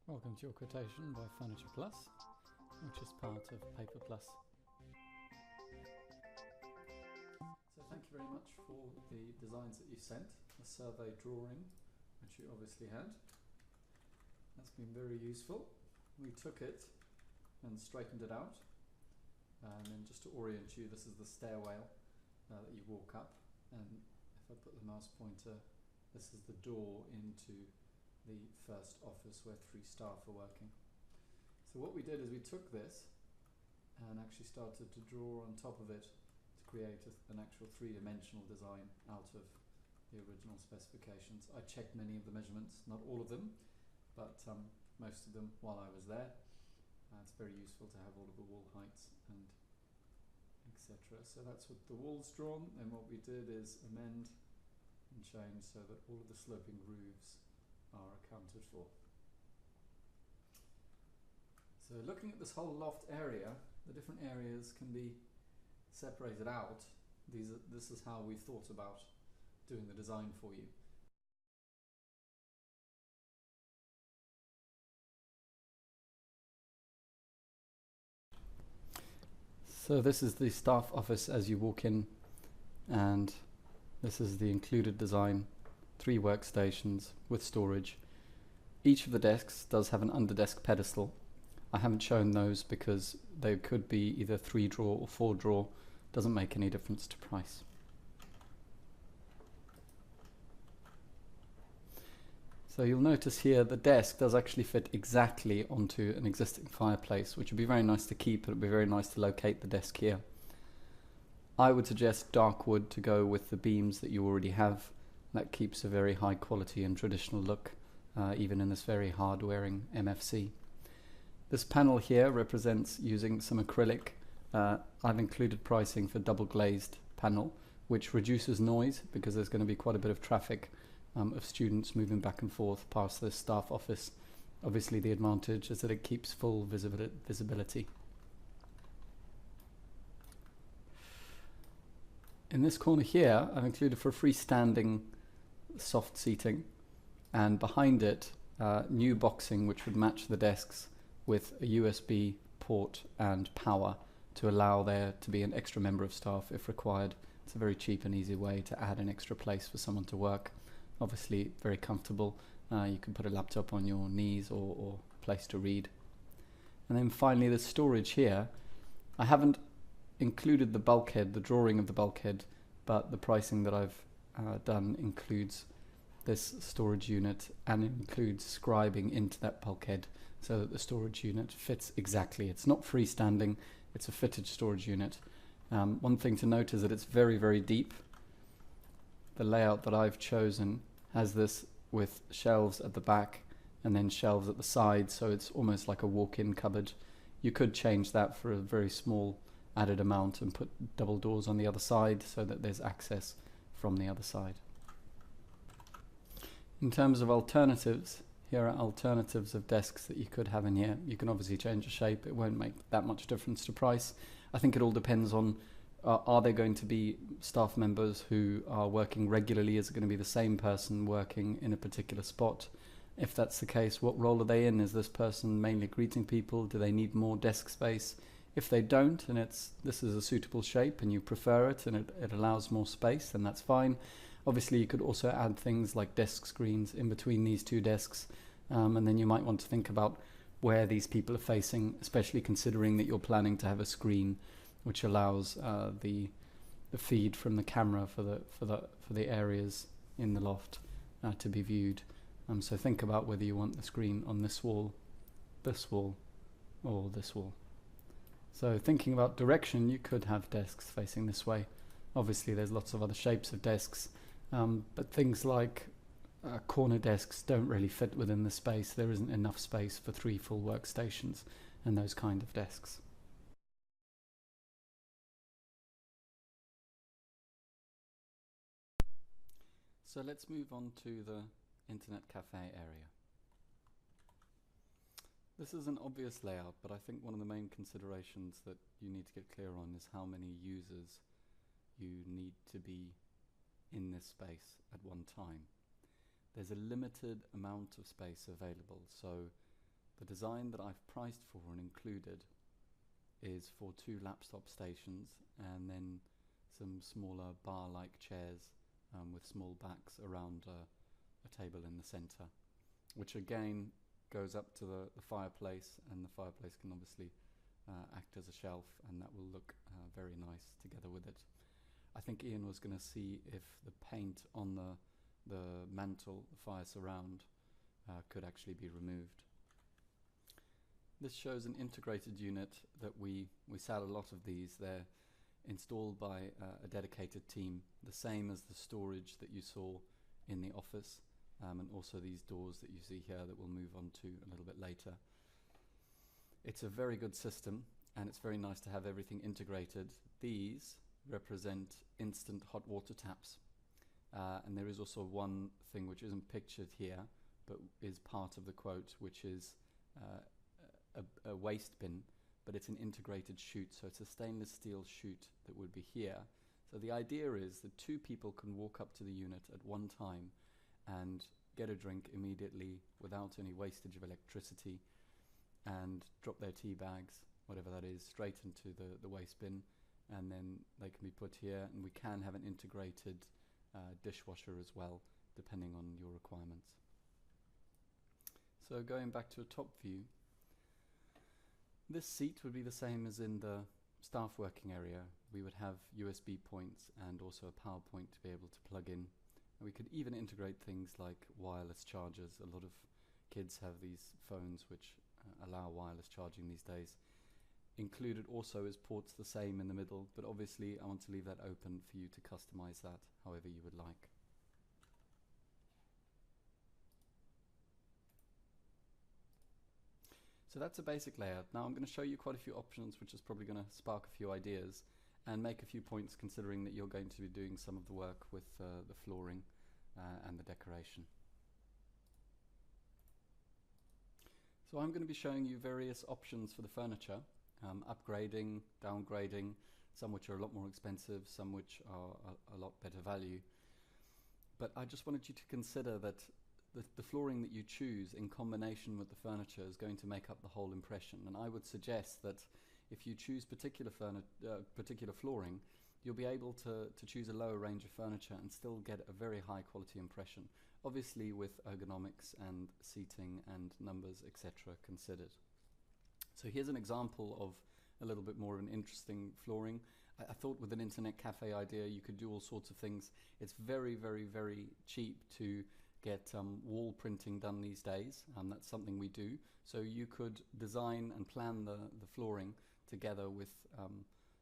Welcome to your quotation by Furniture Plus, which is part of Paper Plus. So thank you very much for the designs that you sent, the survey drawing, which you obviously had. That's been very useful. We took it and straightened it out, and then just to orient you, this is the stairwell that you walk up, and if I put the mouse pointer, this is the door into the first office where 3 staff are working. So what we did is we took this and actually started to draw on top of it to create an actual 3-dimensional design out of the original specifications. I checked many of the measurements, not all of them, but most of them while I was there. It's very useful to have all of the wall heights and etc. So that's what the wall's drawn, and what we did is amend and change so that all of the sloping roofs are accounted for. So looking at this whole loft area, the different areas can be separated out. This is how we thought about doing the design for you. So this is the staff office as you walk in, and this is the included design. 3 workstations with storage. Each of the desks does have an under-desk pedestal. I haven't shown those because they could be either 3-drawer or 4-drawer. Doesn't make any difference to price. So you'll notice here the desk does actually fit exactly onto an existing fireplace, which would be very nice to keep. It would be very nice to locate the desk here. I would suggest dark wood to go with the beams that you already have. That keeps a very high quality and traditional look, even in this very hard wearing MFC. This panel here represents using some acrylic. I've included pricing for double glazed panel, which reduces noise because there's going to be quite a bit of traffic of students moving back and forth past this staff office. Obviously the advantage is that it keeps full visibility. In this corner here, I've included for freestanding soft seating, and behind it new boxing which would match the desks with a USB port and power to allow there to be an extra member of staff if required. It's a very cheap and easy way to add an extra place for someone to work. Obviously very comfortable. You can put a laptop on your knees or place to read. And then finally the storage here. I haven't included the bulkhead, the drawing of the bulkhead, but the pricing that I've done includes this storage unit and includes scribing into that bulkhead so that the storage unit fits exactly. It's not freestanding, it's a fitted storage unit. One thing to note is that it's very, very deep. The layout that I've chosen has this with shelves at the back and then shelves at the side, so it's almost like a walk-in cupboard. You could change that for a very small added amount and put double doors on the other side so that there's access from the other side. In terms of alternatives, here are alternatives of desks that you could have in here. You can obviously change the shape, it won't make that much difference to price. I think it all depends on are there going to be staff members who are working regularly? Is it going to be the same person working in a particular spot? If that's the case, what role are they in? Is this person mainly greeting people? Do they need more desk space? If they don't, and this is a suitable shape and you prefer it and it allows more space, then that's fine. Obviously you could also add things like desk screens in between these 2 desks, and then you might want to think about where these people are facing, especially considering that you're planning to have a screen which allows the feed from the camera for the areas in the loft to be viewed. So think about whether you want the screen on this wall, or this wall. So thinking about direction, you could have desks facing this way. Obviously there's lots of other shapes of desks, but things like corner desks don't really fit within the space. There isn't enough space for 3 full workstations and those kind of desks. So let's move on to the Internet Cafe area. This is an obvious layout, but I think one of the main considerations that you need to get clear on is how many users you need to be in this space at one time. There's a limited amount of space available, so the design that I've priced for and included is for 2 laptop stations and then some smaller bar-like chairs with small backs around a table in the center, which again goes up to the fireplace, and the fireplace can obviously act as a shelf, and that will look very nice together with it. I think Ian was going to see if the paint on the mantle, the fire surround, could actually be removed. This shows an integrated unit that we sell a lot of these. They're installed by a dedicated team, the same as the storage that you saw in the office, and also these doors that you see here that we'll move on to a little bit later. It's a very good system, and it's very nice to have everything integrated. These represent instant hot water taps, and there is also one thing which isn't pictured here but is part of the quote, which is a waste bin, but it's an integrated chute, so it's a stainless steel chute that would be here. So the idea is that 2 people can walk up to the unit at one time and get a drink immediately without any wastage of electricity, and drop their tea bags, whatever that is, straight into the waste bin, and then they can be put here, and we can have an integrated dishwasher as well, depending on your requirements. So going back to a top view, this seat would be the same as in the staff working area. We would have USB points and also a power point to be able to plug in. And we could even integrate things like wireless chargers. A lot of kids have these phones which allow wireless charging these days. Included also is ports the same in the middle, but obviously I want to leave that open for you to customize that however you would like. So that's a basic layout. Now I'm going to show you quite a few options, which is probably going to spark a few ideas and make a few points, considering that you're going to be doing some of the work with the flooring and the decoration. So I'm going to be showing you various options for the furniture, upgrading, downgrading, some which are a lot more expensive, some which are a lot better value. But I just wanted you to consider that the flooring that you choose in combination with the furniture is going to make up the whole impression. And I would suggest that if you choose particular flooring, you'll be able to choose a lower range of furniture and still get a very high quality impression, obviously with ergonomics and seating and numbers, etc. considered. So here's an example of a little bit more of an interesting flooring. I thought with an internet cafe idea you could do all sorts of things. It's very, very, very cheap to get wall printing done these days. That's something we do. So you could design and plan the flooring together with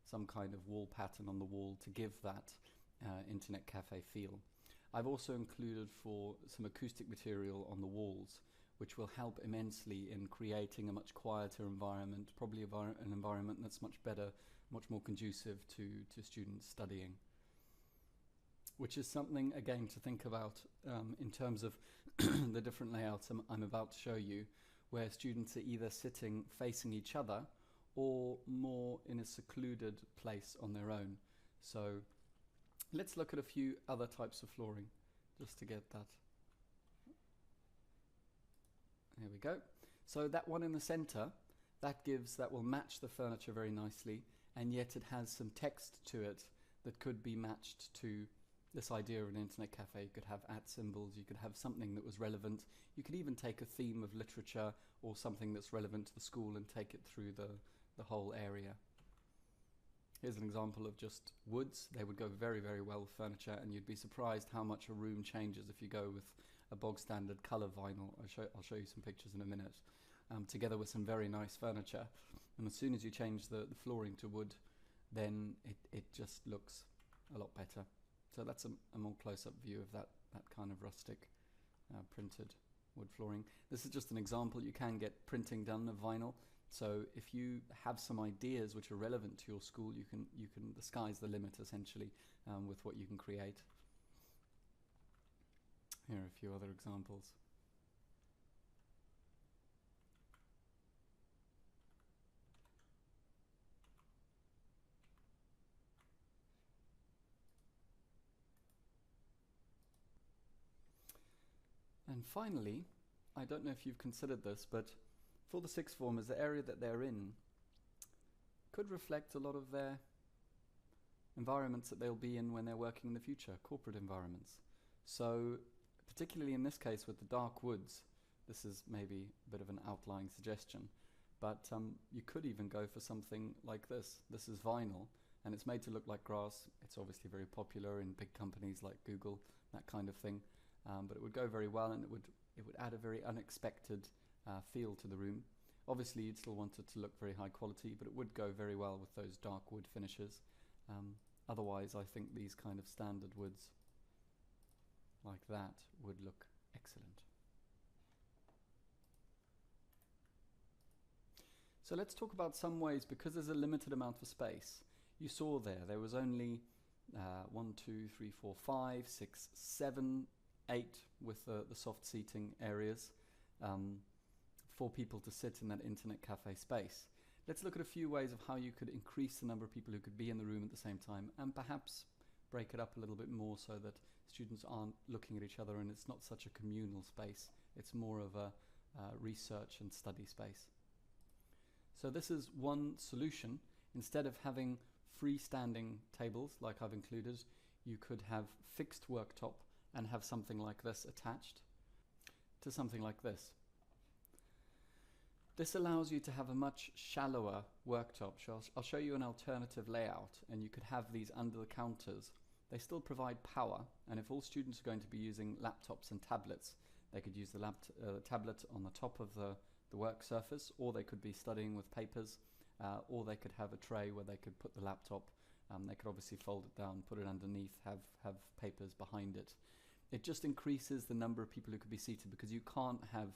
some kind of wall pattern on the wall to give that internet cafe feel. I've also included for some acoustic material on the walls, which will help immensely in creating a much quieter environment, probably an environment that's much better, much more conducive to students studying. Which is something, again, to think about in terms of the different layouts I'm about to show you, where students are either sitting facing each other or more in a secluded place on their own. So let's look at a few other types of flooring, just to get that. There we go. So that one in the center, that will match the furniture very nicely, and yet it has some text to it that could be matched to this idea of an internet cafe. You could have @symbols, you could have something that was relevant. You could even take a theme of literature or something that's relevant to the school and take it through the whole area. Here's an example of just woods. They would go very, very well with furniture, and you'd be surprised how much a room changes if you go with a bog standard colour vinyl. I'll show you some pictures in a minute, together with some very nice furniture. And as soon as you change the flooring to wood, then it just looks a lot better. So that's a more close-up view of that kind of rustic printed wood flooring. This is just an example. You can get printing done of vinyl. So if you have some ideas which are relevant to your school, you can the sky's the limit essentially with what you can create. Here are a few other examples. And finally, I don't know if you've considered this, but for the sixth formers, the area that they're in could reflect a lot of their environments that they'll be in when they're working in the future, corporate environments. So particularly in this case with the dark woods, this is maybe a bit of an outlying suggestion, but you could even go for something like this. This is vinyl and it's made to look like grass. It's obviously very popular in big companies like Google, that kind of thing, but it would go very well, and it would add a very unexpected feel to the room. Obviously you'd still want it to look very high quality, but it would go very well with those dark wood finishes. Otherwise I think these kind of standard woods like that would look excellent. So let's talk about some ways, because there's a limited amount of space. You saw there was only 1, 2, 3, 4, 5, 6, 7, 8 with the soft seating areas for people to sit in that internet cafe space. Let's look at a few ways of how you could increase the number of people who could be in the room at the same time, and perhaps break it up a little bit more so that students aren't looking at each other and it's not such a communal space. It's more of a research and study space. So this is one solution. Instead of having freestanding tables like I've included, you could have fixed worktop and have something like this attached to something like this. This allows you to have a much shallower worktop. So I'll show you an alternative layout, and you could have these under the counters. They still provide power, and if all students are going to be using laptops and tablets, they could use the tablet on the top of the work surface, or they could be studying with papers, or they could have a tray where they could put the laptop. They could obviously fold it down, put it underneath, have papers behind it. It just increases the number of people who could be seated, because you can't have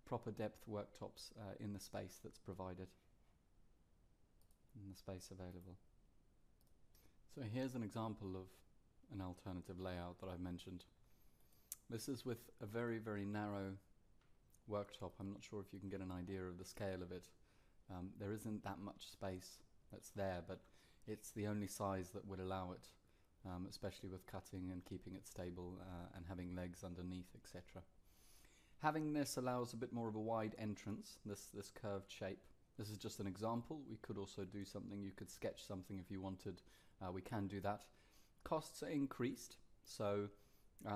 proper depth worktops in the space that's provided, in the space available. So here's an example of an alternative layout that I've mentioned. This is with a very, very narrow worktop. I'm not sure if you can get an idea of the scale of it. There isn't that much space that's there, but it's the only size that would allow it, especially with cutting and keeping it stable and having legs underneath, etc. Having this allows a bit more of a wide entrance, this curved shape. This is just an example. We could also do something. You could sketch something if you wanted. We can do that. Costs are increased, so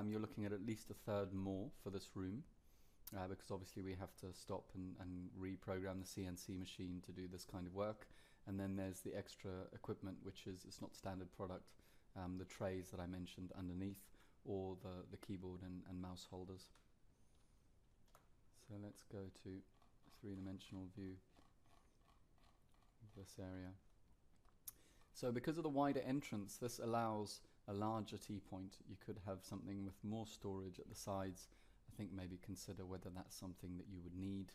you're looking at least a third more for this room, because obviously we have to stop and reprogram the CNC machine to do this kind of work. And then there's the extra equipment, which it's not standard product, the trays that I mentioned underneath, or the keyboard and mouse holders. So let's go to three-dimensional view of this area. So because of the wider entrance, this allows a larger T-point. You could have something with more storage at the sides. I think maybe consider whether that's something that you would need,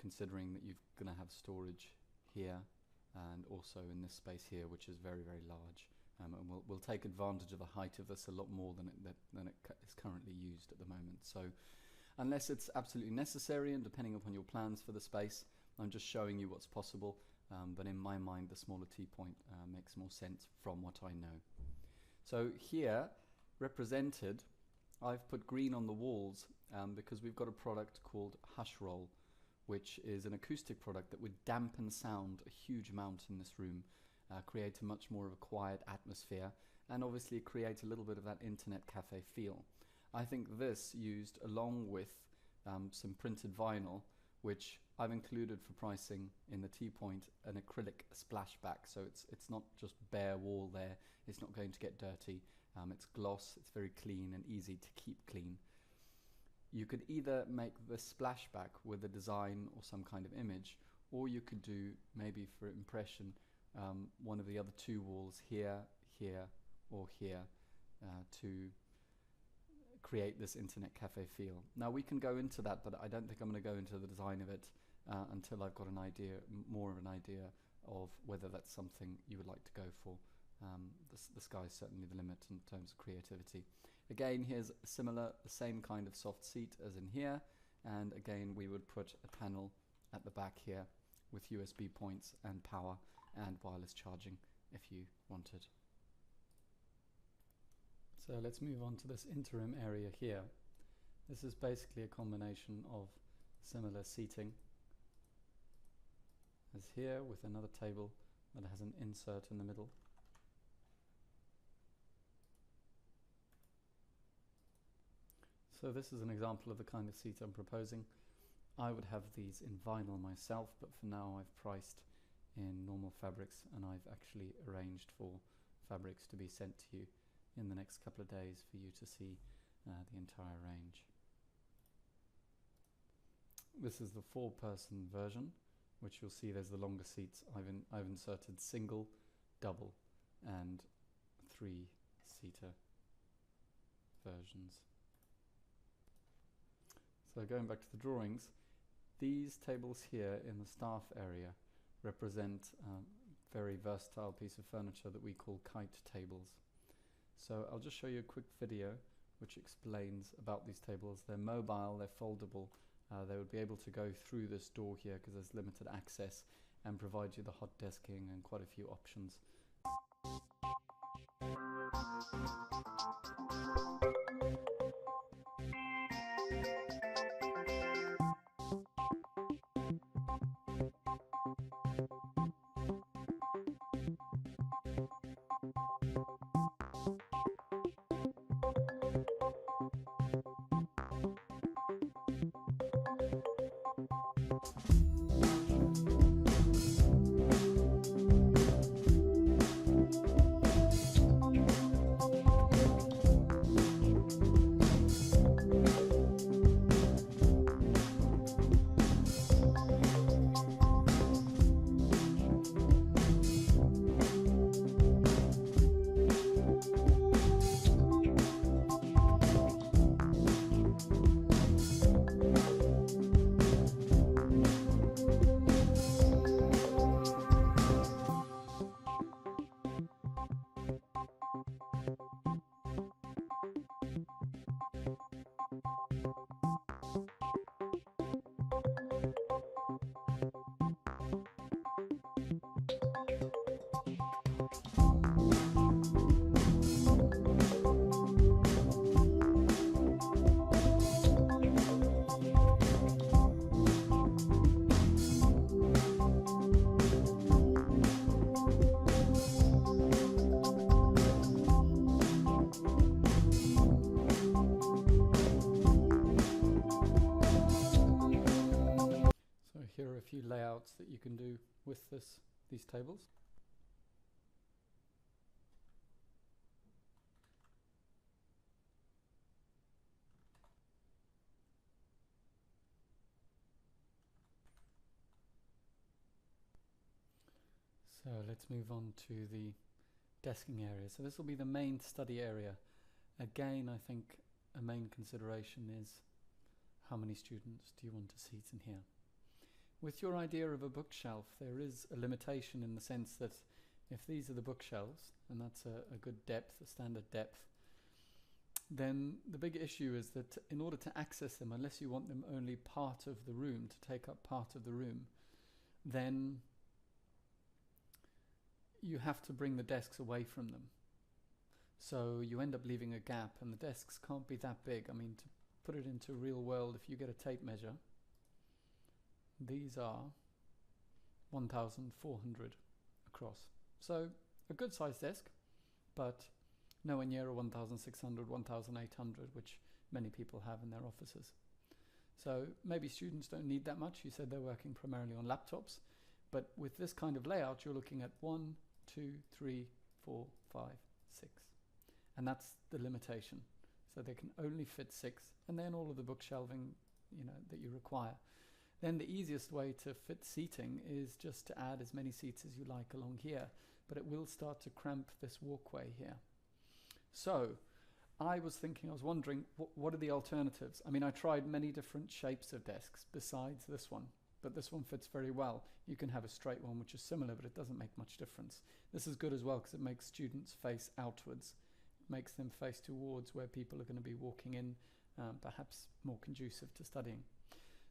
considering that you're going to have storage here and also in this space here, which is very, very large. And we'll take advantage of the height of this a lot more than it is currently used at the moment. So unless it's absolutely necessary, and depending upon your plans for the space, I'm just showing you what's possible. But in my mind, the smaller T-point makes more sense from what I know. So here, represented, I've put green on the walls because we've got a product called Hush Roll, which is an acoustic product that would dampen sound a huge amount in this room, create a much more of a quiet atmosphere, and obviously create a little bit of that internet cafe feel. I think this, used along with some printed vinyl, which I've included for pricing in the T-point, an acrylic splashback, so it's not just bare wall there, it's not going to get dirty, it's gloss, it's very clean and easy to keep clean. You could either make the splashback with a design or some kind of image, or you could do, maybe for impression, one of the other two walls here, here, or here, to create this internet cafe feel. Now we can go into that, but I don't think I'm going to go into the design of it until I've got an idea, more of an idea of whether that's something you would like to go for. The sky's certainly the limit in terms of creativity. Again, here's similar, the same kind of soft seat as in here, and again we would put a panel at the back here with USB points and power and wireless charging if you wanted. So let's move on to this interim area here. This is basically a combination of similar seating as here, with another table that has an insert in the middle. So this is an example of the kind of seat I'm proposing. I would have these in vinyl myself, but for now I've priced in normal fabrics, and I've actually arranged for fabrics to be sent to you in the next couple of days for you to see the entire range. This is the 4-person version, which you'll see there's the longer seats. I've inserted single, double and 3-seater versions. So going back to the drawings, these tables here in the staff area represent a very versatile piece of furniture that we call kite tables. So I'll just show you a quick video which explains about these tables. They're mobile, they're foldable, they would be able to go through this door here because there's limited access, and provide you the hot desking and quite a few options. Here are a few layouts that you can do with these tables. So let's move on to the desking area. So this will be the main study area. Again, I think a main consideration is how many students do you want to seat in here? With your idea of a bookshelf, there is a limitation in the sense that if these are the bookshelves, and that's a good depth, a standard depth, then the big issue is that in order to access them, unless you want them only part of the room, to take up part of the room, then you have to bring the desks away from them. So you end up leaving a gap, and the desks can't be that big. I mean, to put it into real world, if you get a tape measure, these are 1,400 across. So a good sized desk, but nowhere near a 1,600, 1,800, which many people have in their offices. So maybe students don't need that much. You said they're working primarily on laptops, but with this kind of layout, you're looking at 1, 2, 3, 4, 5, 6. And that's the limitation. So they can only fit 6, and then all of the bookshelving, that you require. Then the easiest way to fit seating is just to add as many seats as you like along here, but it will start to cramp this walkway here. So I was wondering, what are the alternatives? I mean, I tried many different shapes of desks besides this one, but this one fits very well. You can have a straight one which is similar, but it doesn't make much difference. This is good as well because it makes students face outwards. It makes them face towards where people are going to be walking in, perhaps more conducive to studying.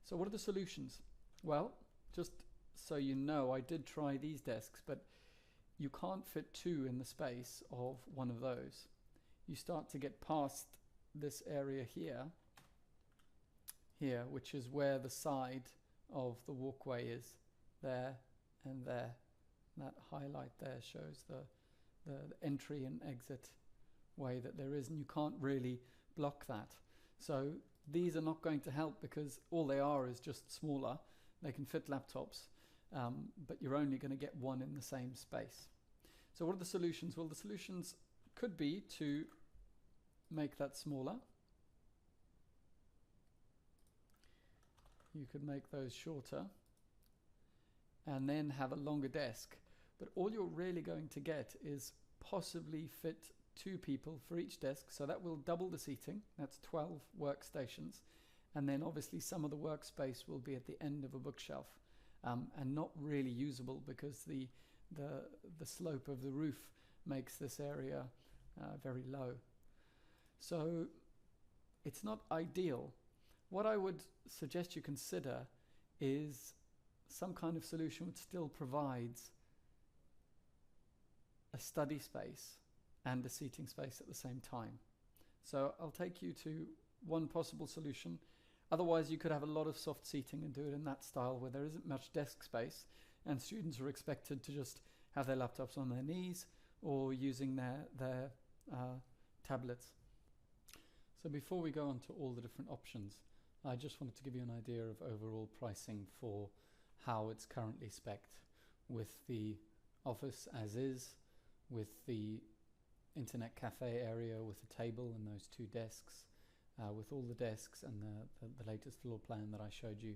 So what are the solutions? Well, just so you know, I did try these desks, but you can't fit 2 in the space of one of those. You start to get past this area here. here, which is where the side of the walkway is, there and there. That highlight there shows the entry and exit way that there is, and you can't really block that. So these are not going to help because all they are is just smaller. They can fit laptops, but you're only going to get one in the same space. So what are the solutions? Well, the solutions could be to make that smaller. You could make those shorter and then have a longer desk. But all you're really going to get is possibly fit 2 people for each desk. So that will double the seating. That's 12 workstations. And then obviously some of the workspace will be at the end of a bookshelf, and not really usable because the slope of the roof makes this area very low. So it's not ideal. What I would suggest you consider is some kind of solution which still provides a study space and a seating space at the same time. So I'll take you to one possible solution. Otherwise, you could have a lot of soft seating and do it in that style where there isn't much desk space and students are expected to just have their laptops on their knees or using their tablets. So before we go on to all the different options, I just wanted to give you an idea of overall pricing for how it's currently spec'd, with the office as is, with the internet cafe area with a table and those 2 desks, with all the desks and the latest floor plan that I showed you,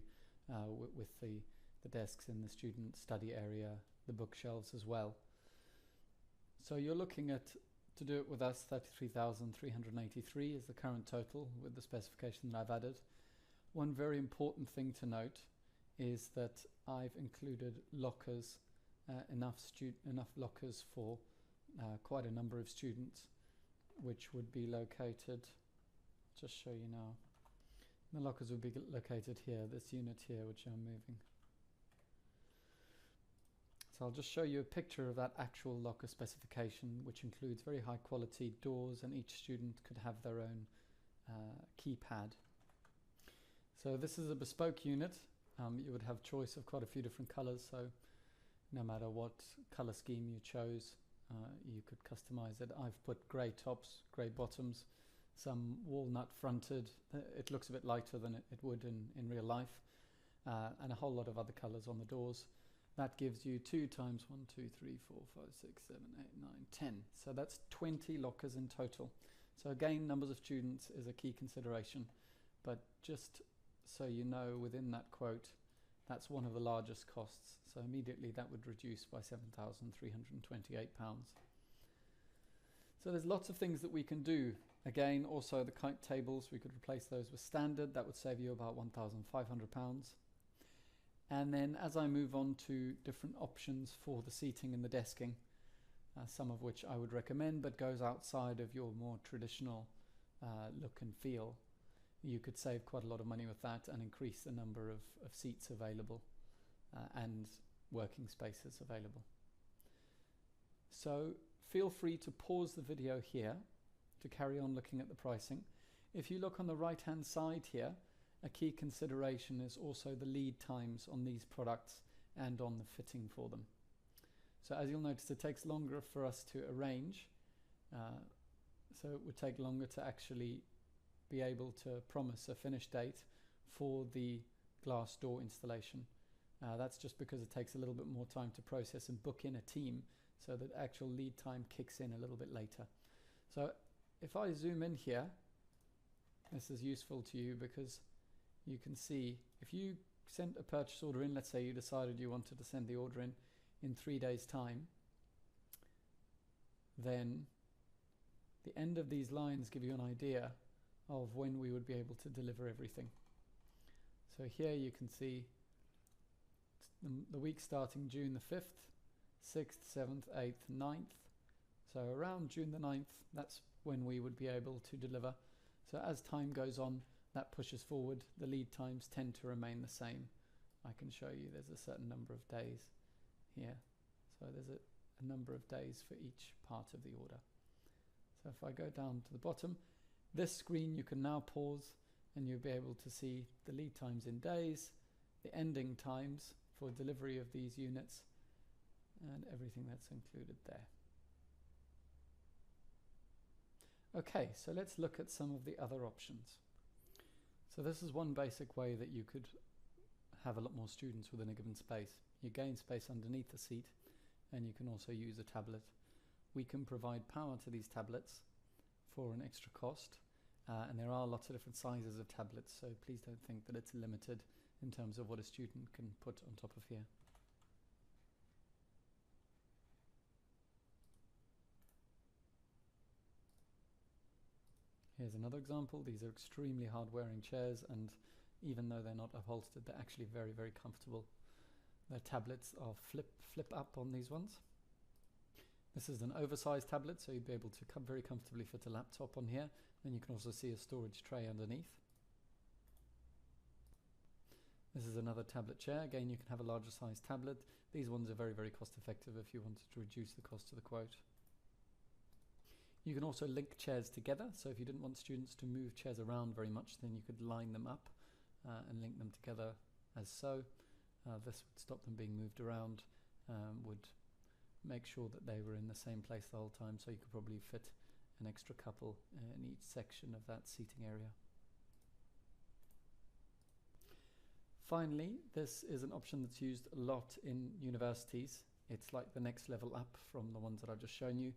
with the desks in the student study area, the bookshelves as well. So you're looking at, to do it with us, 33,383 is the current total with the specification that I've added. One very important thing to note is that I've included lockers, enough lockers for quite a number of students, which would be located, just show you now. The lockers would be located here, this unit here, which I'm moving. So I'll just show you a picture of that actual locker specification, which includes very high quality doors, and each student could have their own keypad. So this is a bespoke unit. You would have choice of quite a few different colors, so no matter what color scheme you chose, you could customize it. I've put grey tops, grey bottoms, some walnut fronted. It looks a bit lighter than it would in real life, and a whole lot of other colors on the doors. That gives you 2 times 1, 2, 3, 4, 5, 6, 7, 8, 9, 10. So that's 20 lockers in total. So again, numbers of students is a key consideration, but just so you know, within that quote, that's one of the largest costs. So immediately that would reduce by £7,328. So there's lots of things that we can do. Again, also the kite tables, we could replace those with standard. That would save you about £1,500. And then as I move on to different options for the seating and the desking, some of which I would recommend, but goes outside of your more traditional look and feel, you could save quite a lot of money with that and increase the number of seats available and working spaces available. So feel free to pause the video here to carry on looking at the pricing. If you look on the right hand side here, a key consideration is also the lead times on these products and on the fitting for them. So as you'll notice, it takes longer for us to arrange, so it would take longer to actually be able to promise a finish date for the glass door installation. That's just because it takes a little bit more time to process and book in a team, so that actual lead time kicks in a little bit later. So if I zoom in here, this is useful to you because you can see if you sent a purchase order in, let's say you decided you wanted to send the order in 3 days time, then the end of these lines give you an idea of when we would be able to deliver everything. So here you can see the week starting June the 5th, 6th, 7th, 8th, 9th. So around June the 9th, that's when we would be able to deliver. So as time goes on, that pushes forward. The lead times tend to remain the same. I can show you there's a certain number of days here. So there's a number of days for each part of the order. So if I go down to the bottom, this screen you can now pause and you'll be able to see the lead times in days, the ending times for delivery of these units, and everything that's included there. Okay, so let's look at some of the other options. So this is one basic way that you could have a lot more students within a given space. You gain space underneath the seat, and you can also use a tablet. We can provide power to these tablets for an extra cost, and there are lots of different sizes of tablets, so please don't think that it's limited in terms of what a student can put on top of here. Here's another example. These are extremely hard wearing chairs, and even though they're not upholstered, they're actually very, very comfortable. The tablets are flip up on these ones. This is an oversized tablet, so you'd be able to very comfortably fit a laptop on here. Then you can also see a storage tray underneath. This is another tablet chair. Again, you can have a larger size tablet. These ones are very, very cost effective if you wanted to reduce the cost of the quote. You can also link chairs together, so if you didn't want students to move chairs around very much, then you could line them up and link them together as so. This would stop them being moved around, would make sure that they were in the same place the whole time, so you could probably fit an extra couple in each section of that seating area. Finally, this is an option that's used a lot in universities. It's like the next level up from the ones that I've just shown you.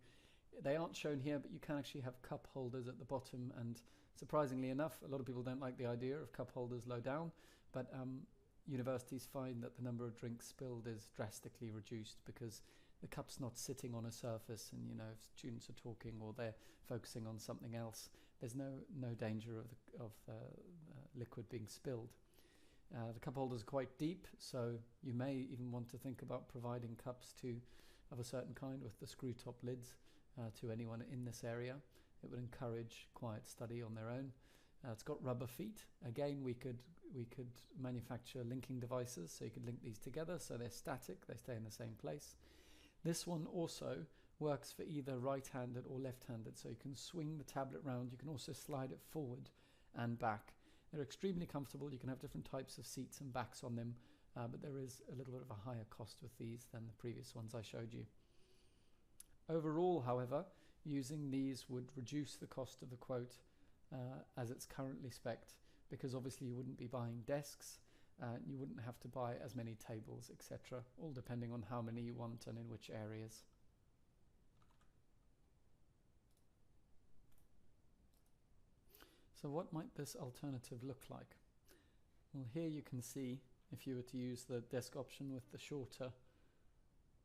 They aren't shown here, but you can actually have cup holders at the bottom, and surprisingly enough, a lot of people don't like the idea of cup holders low down, but universities find that the number of drinks spilled is drastically reduced because the cup's not sitting on a surface, and if students are talking or they're focusing on something else, there's no danger of liquid being spilled. The cup holders are quite deep, so you may even want to think about providing cups of a certain kind with the screw top lids to anyone in this area. It would encourage quiet study on their own. It's got rubber feet. Again, we could manufacture linking devices, so you could link these together so they're static, they stay in the same place. This one also works for either right-handed or left-handed, so you can swing the tablet round. You can also slide it forward and back. They're extremely comfortable. You can have different types of seats and backs on them, but there is a little bit of a higher cost with these than the previous ones I showed you. Overall, however, using these would reduce the cost of the quote as it's currently spec'd, because obviously you wouldn't be buying desks, you wouldn't have to buy as many tables, etc., all depending on how many you want and in which areas. So what might this alternative look like? Well, here you can see, if you were to use the desk option with the shorter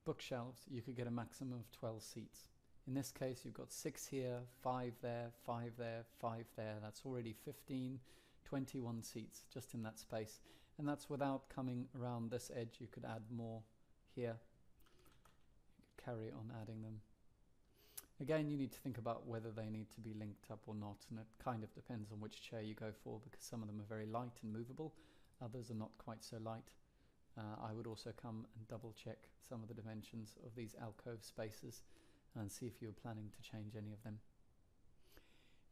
bookshelves, you could get a maximum of 12 seats. In this case, you've got 6 here, 5 there, 5 there, 5 there. That's already 15, 21 seats just in that space. And that's without coming around this edge. You could add more here. You could carry on adding them. Again, you need to think about whether they need to be linked up or not, and it kind of depends on which chair you go for, because some of them are very light and movable, others are not quite so light. I would also come and double check some of the dimensions of these alcove spaces and see if you were planning to change any of them.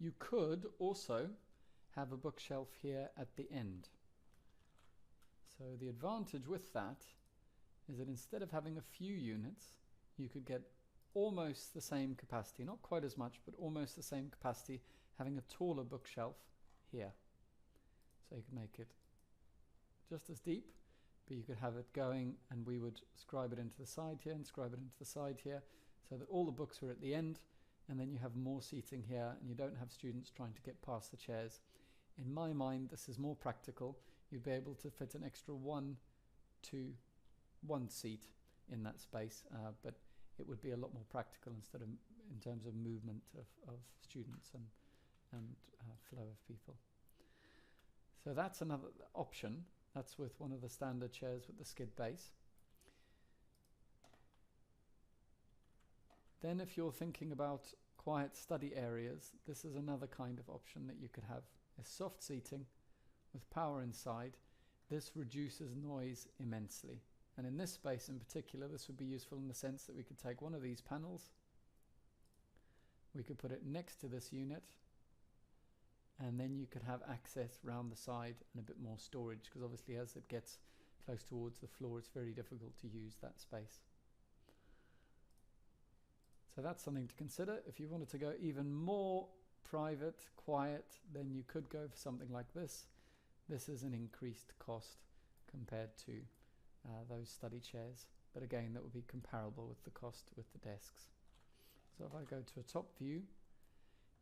You could also have a bookshelf here at the end. So the advantage with that is that instead of having a few units, you could get almost the same capacity, not quite as much, but almost the same capacity, having a taller bookshelf here. So you could make it just as deep, but you could have it going, and we would scribe it into the side here and scribe it into the side here, so that all the books are at the end, and then you have more seating here, and you don't have students trying to get past the chairs. In my mind, this is more practical. You'd be able to fit an extra one seat in that space, but it would be a lot more practical instead of in terms of movement of students and flow of people. So that's another option. That's with one of the standard chairs with the skid base. Then if you're thinking about quiet study areas, this is another kind of option that you could have. Is soft seating with power inside. This reduces noise immensely. And in this space in particular, this would be useful in the sense that we could take one of these panels, we could put it next to this unit, and then you could have access round the side and a bit more storage, because obviously as it gets close towards the floor it's very difficult to use that space. So that's something to consider. If you wanted to go even more private, quiet, then you could go for something like this. This is an increased cost compared to those study chairs, but again that would be comparable with the cost with the desks. So if I go to a top view,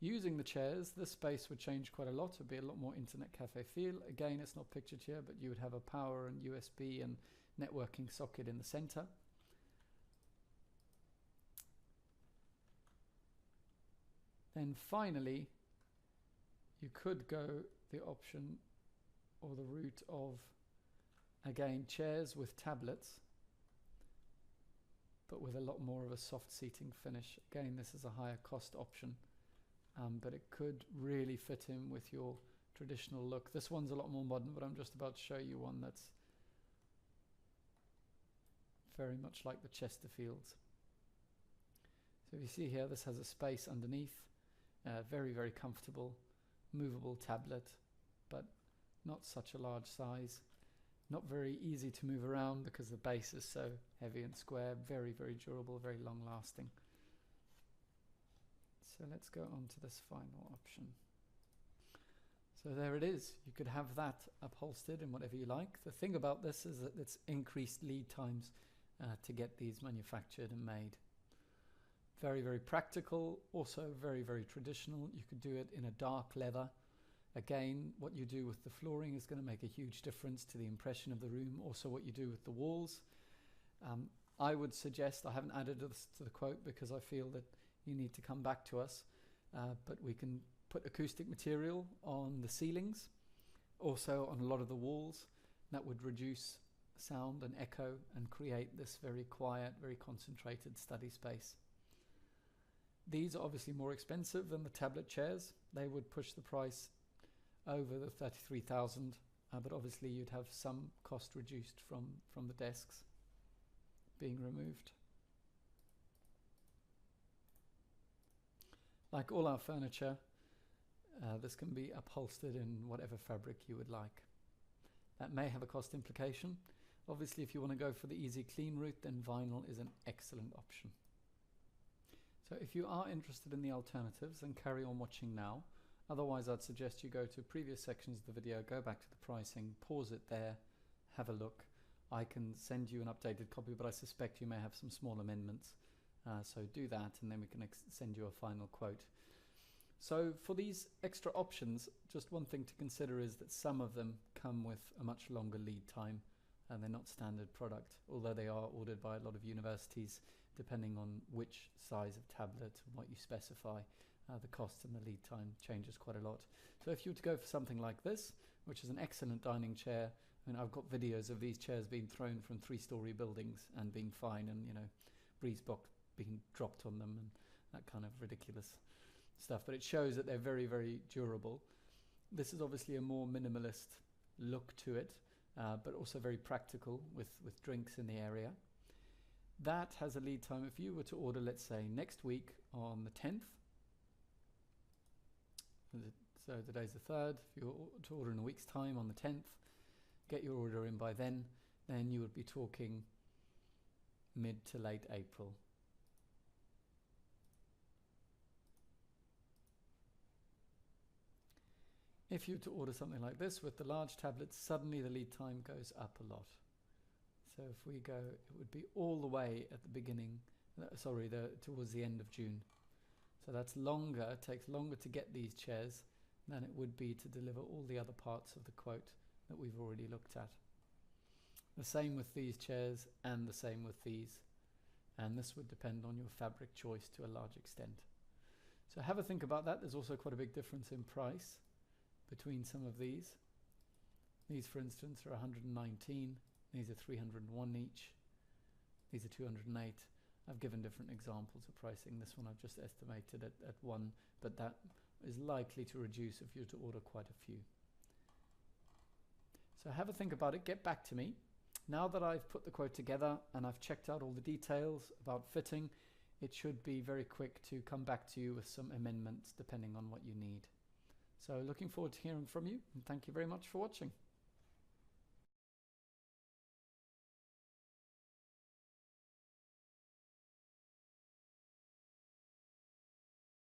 using the chairs, this space would change quite a lot. It would be a lot more internet cafe feel. Again, it's not pictured here, but you would have a power and USB and networking socket in the center. Then finally, you could go the option or the route of, again, chairs with tablets, but with a lot more of a soft seating finish. Again, this is a higher cost option, but it could really fit in with your traditional look. This one's a lot more modern, but I'm just about to show you one that's very much like the Chesterfields. So if you see here, this has a space underneath, very, very comfortable, movable tablet, but not such a large size. Not very easy to move around because the base is so heavy and square. Very, very durable, very long lasting. So let's go on to this final option. So there it is. You could have that upholstered in whatever you like. The thing about this is that it's increased lead times to get these manufactured and made. Very, very practical, also very, very traditional. You could do it in a dark leather. Again, what you do with the flooring is going to make a huge difference to the impression of the room. Also what you do with the walls. I would suggest, I haven't added this to the quote because I feel that you need to come back to us, but we can put acoustic material on the ceilings, also on a lot of the walls. That would reduce sound and echo and create this very quiet, very concentrated study space. These are obviously more expensive than the tablet chairs. They would push the price over the 33,000, but obviously you'd have some cost reduced from the desks being removed. Like all our furniture, this can be upholstered in whatever fabric you would like. That may have a cost implication. Obviously, if you want to go for the easy clean route, then vinyl is an excellent option. So if you are interested in the alternatives, then carry on watching now. Otherwise, I'd suggest you go to previous sections of the video, go back to the pricing, pause it there, have a look. I can send you an updated copy, but I suspect you may have some small amendments. So do that, and then we can send you a final quote. So for these extra options, just one thing to consider is that some of them come with a much longer lead time, and they're not standard product, although they are ordered by a lot of universities. Depending on which size of tablet and what you specify, the cost and the lead time changes quite a lot. So if you were to go for something like this, which is an excellent dining chair, I mean, I've got videos of these chairs being thrown from 3-story buildings and being fine, and, you know, breeze box being dropped on them and that kind of ridiculous stuff, but it shows that they're very, very durable. This is obviously a more minimalist look to it, but also very practical with drinks in the area. That has a lead time. If you were to order, let's say, next week on the 10th, so today's the 3rd, if you were to order in a week's time on the 10th, get your order in by then you would be talking mid to late April. If you were to order something like this with the large tablets, suddenly the lead time goes up a lot. So if we go, it would be all the way at the beginning, towards the end of June. So that's longer, it takes longer to get these chairs than it would be to deliver all the other parts of the quote that we've already looked at. The same with these chairs and the same with these. And this would depend on your fabric choice to a large extent. So have a think about that. There's also quite a big difference in price between some of these. These, for instance, are 119. These are 301 each. These are 208. I've given different examples of pricing. This one I've just estimated at 1, but that is likely to reduce if you're to order quite a few. So have a think about it. Get back to me. Now that I've put the quote together and I've checked out all the details about fitting, it should be very quick to come back to you with some amendments depending on what you need. So looking forward to hearing from you, and thank you very much for watching.